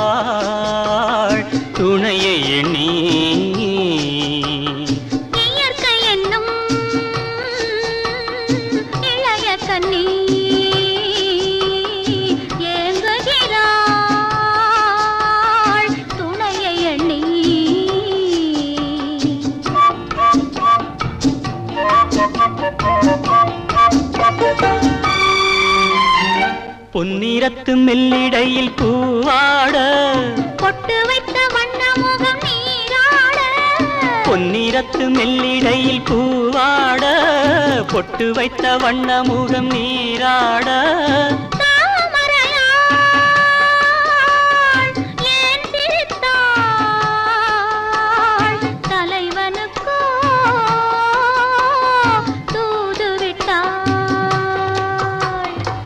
ஏங்குகிறாள் துணையை எண்ணி இயற்கை என்னும் இளைய கன்னி ஏங்குகிறாள் துணையை எண்ணி பொன்னிறத்து மெல்லிடையில் பூவாட பொட்டு வைத்த வண்ண முகம் நீராட பொன்னிறத்து மெல்லிடையில் பூவாட பொட்டு வைத்த வண்ண முகம் நீராட